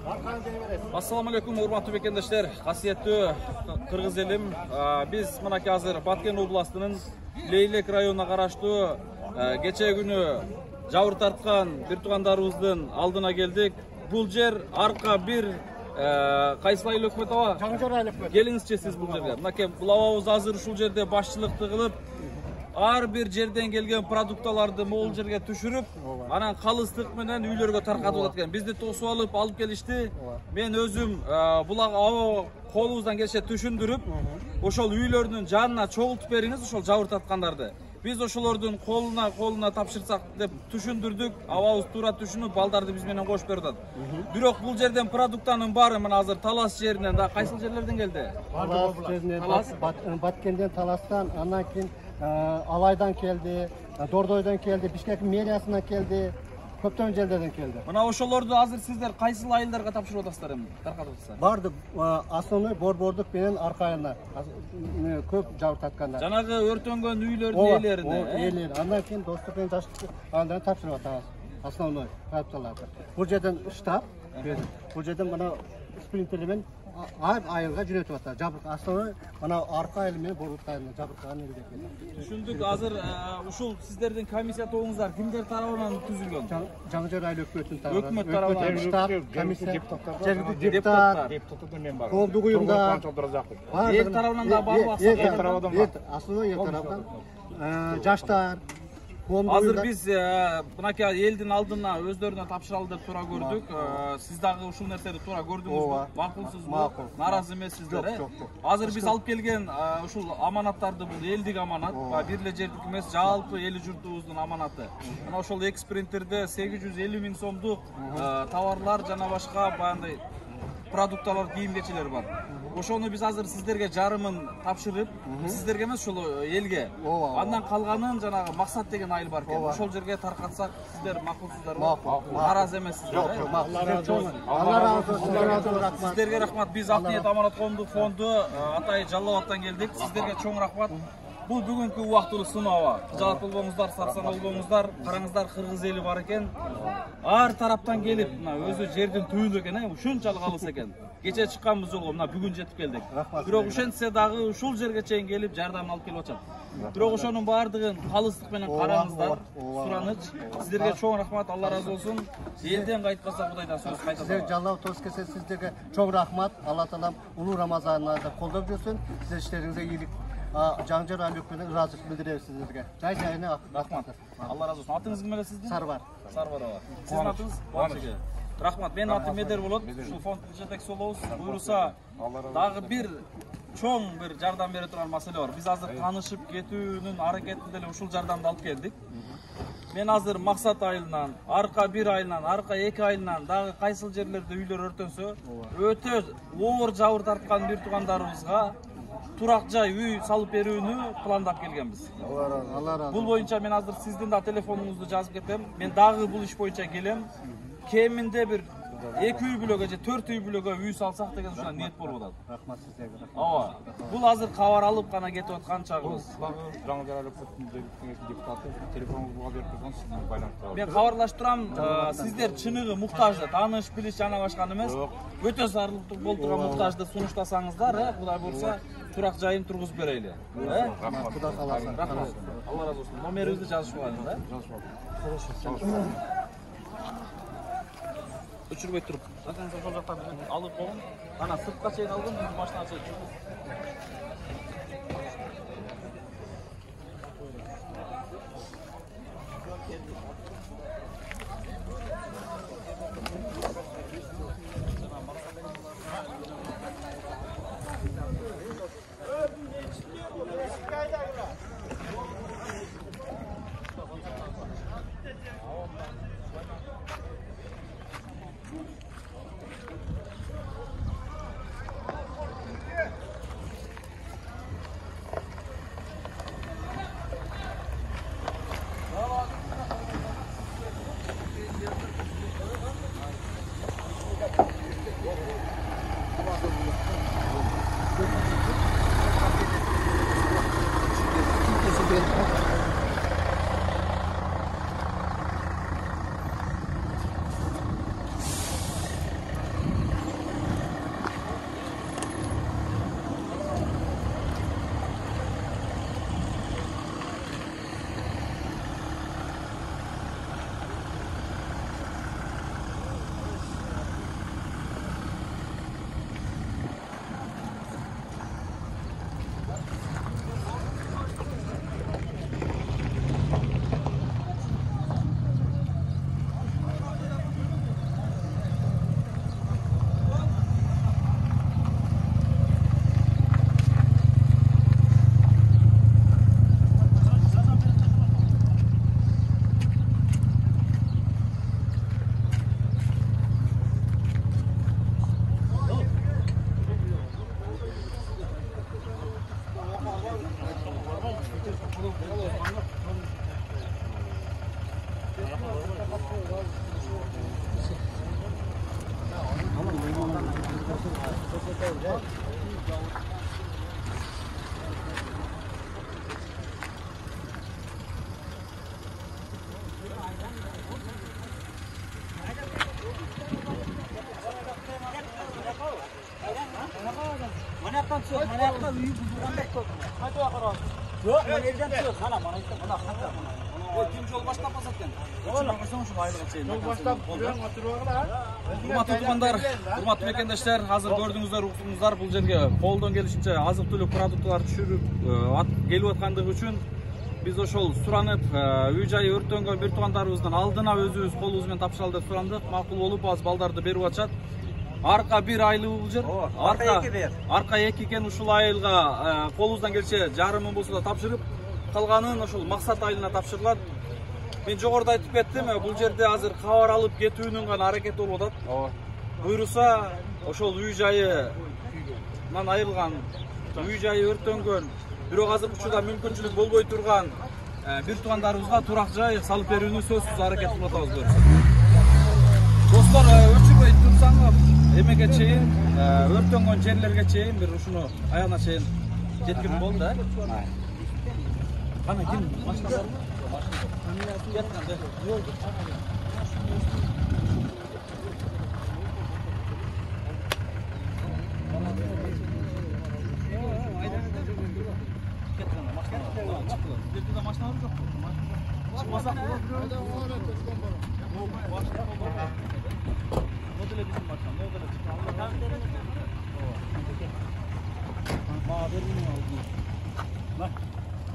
Assalamu alaikum, урматтуу бекендештер, касиеттүү кыргыз элим. Биз мынакей азыр Баткен областынын Лейлек районуна караштуу кечээ күнү жабыр тарткан бир туугандарыбыздын алдына келдик. Бул жер арка бир кайсы айыл өкмөт аба? Жаңжор айыл өкмөт. Келиңизчи сиз бул жерге. Мынакей бул абабыз азыр ушул жерде башчылыкты кылып, ар бир жерден келген продукталарды могул жерге түшүрүп, анан калыстык менен үйлөргө таркатып атат экен. Бизди тосуп алып келишти. Мен өзүм булага колубуздан келиши түшүндүрүп, ошол үйлөрдүн жанына чогултуп бериңиз ошол жабыр тарткандарды. Биз ошолордун колуна тапшырсак деп түшүндүрдүк. Абабыз туура түшүнүп, балдарды биз менен кошуп берди. Бирок бул жерден продуктанын баары мына азыр Талас жеринен да кайсыл жерлерден келди? Талас, Баткенден, Таластан, андан кийин Алайдан келди, Дордойдон келди, Бишкек мэриясынан келди, көптөн жерлерден келди. Мына ошолорду азыр сиздер кайсыл айылдарга тапшырып атасыздар эми? Таркатып атасыздар. Барды основной борбордук менен арка айылына көп жабыр тарткандар. Жанагы өртөнгөн үйлөрдүн ээлерине, ээлери. Андан кийин Достук менен Жаштык айылдарына тапшырып атабыз. Основной продукталарды. Бул жерден штаб, бул жерден мына спринтерлермен айылга жөнөтүп атат. Жабыр основной мына арка айыл менен борбордук айылына жабыркага негизделип келет. Түшүндүк. Азыр ушул сиздердин комиссия тобуңуздар кимдер тарабынан түзүлгөн? Жаңжор айыл өкмөтүнүн тарабынан. Өкмөт тарабынан штаб, комиссия, депутаттар, мен бар. Коомдук уюмдар. Эл тарабынан да барбы? Эл тарабынан бар. Основной эл тарабынан. Жаштар, Азыр биз мынакей элдин алдына өздөрүнө тапшыралы деп туура көрдүк. Сиз дагы ушул нерсени туура көрдүңүзбү? Макулсузбу? Макул. Наразы эмессиздер, Азыр биз алып келген ушул аманаттарды, бул элдик аманат, бир эле жердик эмес, жалпы эли журтубуздун аманаты. Мына ошол экспринтерде 850 000 сомдук товарлар жана башка баягындай продукталар, кийим-кечелер бар. Ошону биз азыр сиздерге жарымын тапшырып, сиздерге эмес, ошол элге. Андан калганын жанагы Максат деген айыл бар экен. Ошол жерге таркатсак, сиздер макулсуздарбы? Макул. Наразы эмессиздер, Алла разы болсун. Сиздерге рахмат. Биз Ак ниет аманат коомдук фонду Атай Жалал абадтан келдик. Сиздерге чоң рахмат. Бул бүгүнкү убактылуу сыноо. Жалат болбоңуздар, сарсан болбоңуздар. Караңыздар, кыргыз эли бар экен. Ар тараптан келип, мына өзү жердин түбүндө экен, ушунчалык алыс экен. Кече чыкканбыз жолго, мына бүгүн жетип келдик. Бирок ошентсе дагы ушул жерге чейин келип жардам алып келип атат. Бирок ошонун баардыгын калыстык менен караңыздар. Сураныч. Сиздерге чоң рахмат, Алла разы болсун. Элден кайтпаса Кудайдан сөз кайтат. Сиздер жалал тоз кесе, сиздерге чоң рахмат. Алла таалам улуу Рамазанды колдоп жүрсүн. Сиздер иштериңизге ийгилик. Жаңжор айыл өкмөтүнө ыраазычылык билдиребиз сиздерге. Жай-жайына рахмат. Алла разы болсун. Атыңыз ким эле сиздин? Сарбар. Сарбар аба. Сиздин атыңыз? Кубаныч. Рахмат. Менин атым Медер болот. Ушул фонддун жетекчиси болобуз. Буйруса дагы бир чоң бир жардам бере турган маселе бар. Биз азыр таанышып кетүүнүн аракетинде эле ушул жардамды алып келдик. Мен азыр Максат айылынан, арка бир айылынан, арка эки айылынан дагы кайсыл жерлерде үйлөр өртөнсө, өтө оор жабыр тарткан бир туугандарыбызга турак жай үй салып берүүнү пландап келгенбиз. Алла разы. Бул боюнча мен азыр сиздин да телефонуңузду жазып кетем. Мен дагы бул иш боюнча келем. Кеминде бир 2 үй бүлөгө же 4 үй бүлөгө үй салсак деген ушундай ниет болуп атат. Рахмат сиздерге. Ооба. Бул азыр кабар алып гана кетип аткан чагыбыз. Жаңжор айыл өкмөтүнүн депутаты телефонуңузга берип турган сиздин байланыштырабыз. Мен кабарлашып турам, сиздер чыныгы муктажды, тааныш, билиш жана башканы эмес, өтө зарылып болтурган муктажды сунуштасаңыздар, Кудай буйрса, турак жайын тургузуп берели. Рахмат. Кудай кааласа. Рахмат. Алла разы болсун. Номерибизди жазышып алыңыз, Жазышып алыңыз. Өчүрбөй туруп, ошол жактан алып койгон. Ана сыртка чейин алгын, машина чейин. Урматтуу мекендештер, азыр көрдүңүздөр, уктуңуздар, бул жерге колдон келишинче азык-түлүк продукталар түшүрүп келип аткандыгы үчүн биз ошол суранып, үй жайы өрттөнгөн бир туугандарыбыздын алдына өзүбүз колубуз менен тапшыралы деп сурандык. Макул болуп, азыр балдарды берип атышат. Арка 1 айлы бул жер. Арка 2 экен. Ушул айылга колубуздан келсе жарымын болсо да тапшырып, калганын ошол максат айылына тапшырылат. Мен жогоруда айтып кеттим, бул жерде азыр кабар алып кетүүнүн гана аракети болуп атат. Буйруса, ошол үй жайынан айырылган, үй жайы өрттөнгөн, бирок азыр учурда мүмкүнчүлүк болбой турган бир туугандарыбызга турак жай салып берүүнү сөзсүз аракет кылып атабыз буюрса. Достор, өчүрбөй турсаңыз, эмеге чейин, өрттөнгөн жерлерге чейин, бир ушуну аягына чейин жеткирип болду да. Кана ким машина барбы?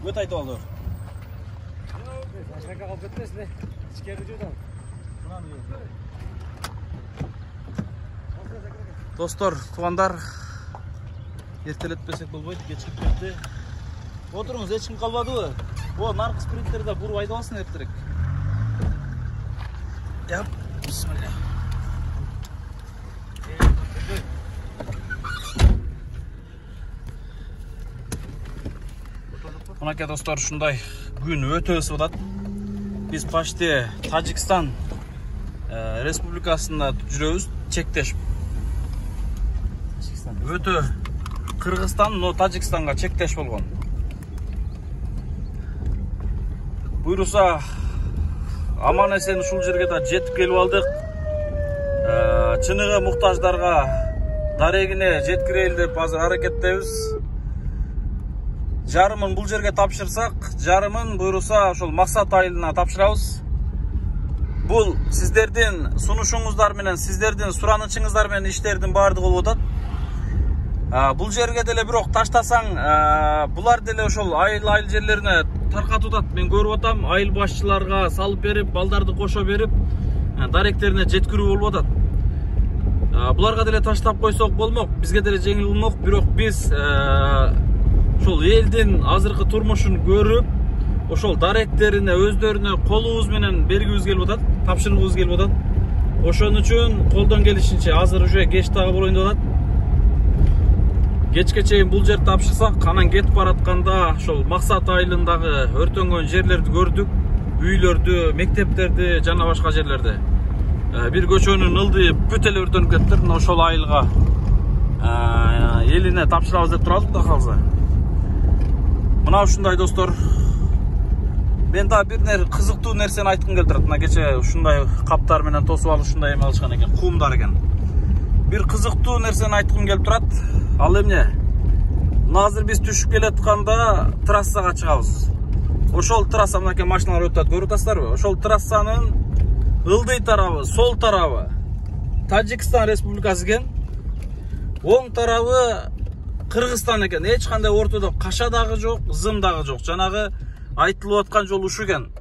Өт айтып алды. Достор, туугандар, эртелетпесек болбойт, кечирип кетти. Отуруңуз, эч ким калбадыбы? Наркы спринтерде буруп айдап алсын эртерээк. Яп, бисмилля. Мынакей достор, ушундай күн өтө ысып атат. Биз почти Тажикстан республикасында жүрөбүз, чектеш. Өтө Кыргызстан, но Тажикстанга чектеш болгон. Буйруса, аман эсен ушул жерге да жетип келип алдык. Чыныгы муктаждарга дарегине жеткирели деп азыр аракеттебиз. Жарымын бул жерге тапшырсак, жарымын буйруса ошол максат айылына тапшырабыз. Бул сиздердин сунушуңуздар менен, сиздердин суранычыңыздар менен иштердин баардыгы болуп атат. Бул жерге деле бирок таштасаң, булар деле ошол айыл жерлерине таркатып атат. Мен көрүп атам, айыл башчыларга салып берип, балдарды кошо берип, даректерине жеткирүү болуп атат. Буларга деле таштап койсок болмок, бизге деле жеңил болмок, бирок биз ошол элдин азыркы турмушун көрүп, ошол даректерине өздөрүнө колубуз менен бергибиз келип атат, тапшыргыбыз келип атат. Ошон үчүн колдон келишинче азыр уже кеч дагы болоюн деп атат. Кечке чейин бул жерди тапшырсак, анан кетип баратканда ошол максат айылындагы өртөнгөн жерлерди көрдүк, үйлөрдү, мектептерди жана башка жерлерди. Бир көчөнүн ылдый бүт эле өртөнүп кетиптир. Ошол айылга элине тапшырабыз деп туралык да калса. Мына ушундай достор. Мен да бир кызыктуу нерсени айткым келип турат. Мына кече ушундай каптар менен тосуп алып ушундай эме алышкан экен, кумдар экен. Бир кызыктуу нерсени айткым келип турат. Ал эмне? Азыр биз түшүп келатканда трассага чыгабыз. Ошол трасса, мынакей машиналар өтүп атат, көрүп атасыздарбы? Ошол трассанын ылдый тарабы, сол тарабы Тажикстан республикасы экен. Оң тарабы Кыргызстан экен. Эч кандай ортодо каша дагы жок, зым дагы жок. Жанагы айтылып аткан жол ушу экен.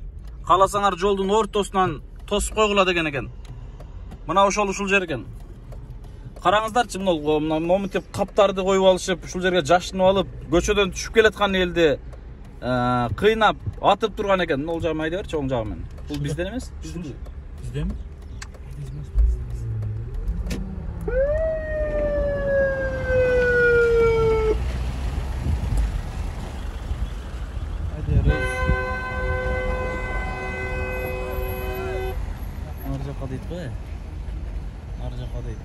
Кааласаңар жолдун ортосунан тосуп койгула деген экен. Мына ушул жер экен. Караңыздарчы, моментип каптарды коюп алышып, ушул жерге жашынып алып, көчөдөн түшүп келаткан элди кыйнап атып турган экен. Ол жагын айда берчи, оң жагы менен. Бул бизден эмес? Бизденби? Бизденби? Ар жака дейт го. Ар жака дейт.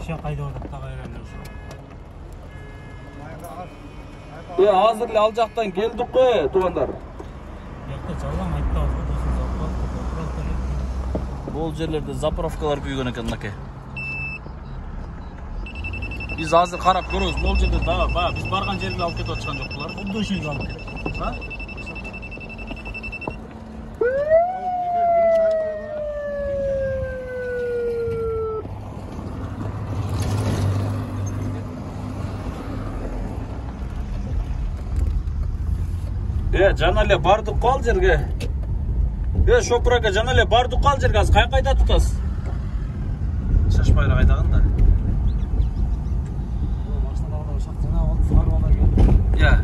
машина кайда атат кайралып. Азыр эле ал жактан келдик го, туугандар. Жакта жалаң айтабыз, досун заправка. Бул жерлерде заправкалар күйгөн экен мынакей. Биз азыр карап көрөбүз, бул жерде дагы биз барган жерге алып кетип атышкан жок булар. Кудду ишиге алып кетти. Ha? Жана эле бардык го ал жерге. Шопур ака, жана эле бардык го ал жерге. Азыр кайда тутасыз? Шашпай эле кайдаган да. Машиналарда шактана алып сарып ала келди. Я.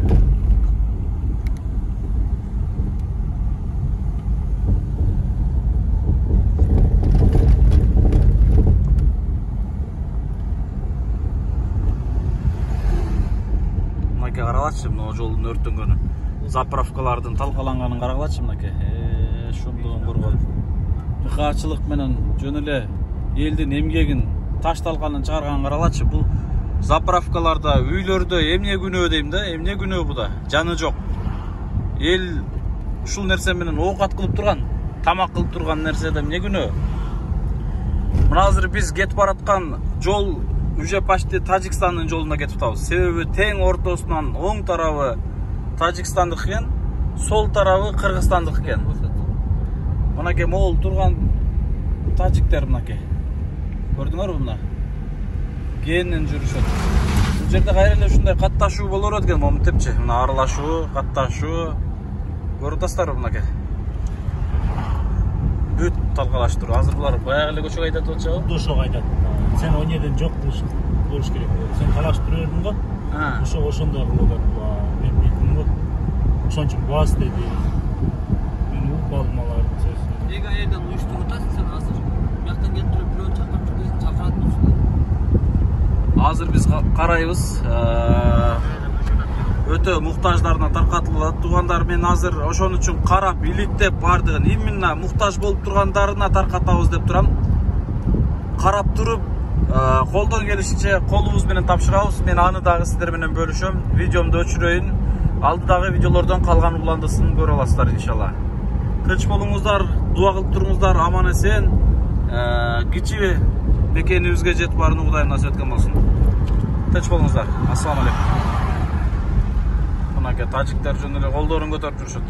Мынакей каралачы, мына жолдун өрттөнгөнү. Заправкалардын талкаланганын карагылачы мынакей. Шумдугун коргон. Кыйкачылык менен жөн эле элдин эмгегин таш талканын чыгарганын карагылачы. Бул заправкаларда, үйлөрдө эмне күнөө дейм да, эмне күнөө бу да. Жаны жок. Эл ушул нерсе менен оокат кылып турган, тамак кылып турган нерседе эмне күнөө? Мына азыр биз кетип бараткан жол уже почти Тажикстандын жолуна кетип атабыз. Себеби тең ортосунан оң тарабы Тажикстандык экен, сол тарабы Кыргызстандык экен. Мынакей могул турган тажиктер мынакей. Көрдүңөрбү мына? Кенен жүрүшөт. Бул жерде кайра эле ушундай катташуу боло берет экен, момунтепчи. Мына аралашуу, катташуу. Көрүп атасыздарбы мынакей? Бүт талкалаштыруу. Азыр булар баягы эле көчөгө айдатып атышабы? Ошого айдат. Сен о жерден жок болуш керек. Сен талаштырып бердиң го. Ошого ошондой кылып атат. Мен билдим го. Ошон үчүн бас деди. Мен балмаларды сөзсүз. Неге айдан уюштуруп атасың сен азыр? Бияктан келип туруп бирөөнү чакырып турган чакырат болсун. Азыр биз карайбыз. Өтө муктаждарына таркатылат. Туугандар, мен азыр ошон үчүн карап иликтеп бардыгын именно муктаж болуп тургандарына таркатабыз деп турам. Карап туруп, колдон келишинче колубуз менен тапшырабыз. Мен аны дагы сиздер менен бөлүшөм. Видеомду өчүрөйүн. Алдыдагы видеолордон калган уландысын көрө аласыздар иншалла. Тынч болуңуздар, дуа кылып туруңуздар, аман эсен. Кичи мекенибизге жетип барууну Кудайым насип эткен болсун. Тынч болуңуздар. Ассаламу алейкум. Мынакей тажиктер жөн эле колдорун көтөрүп жүрүшөт.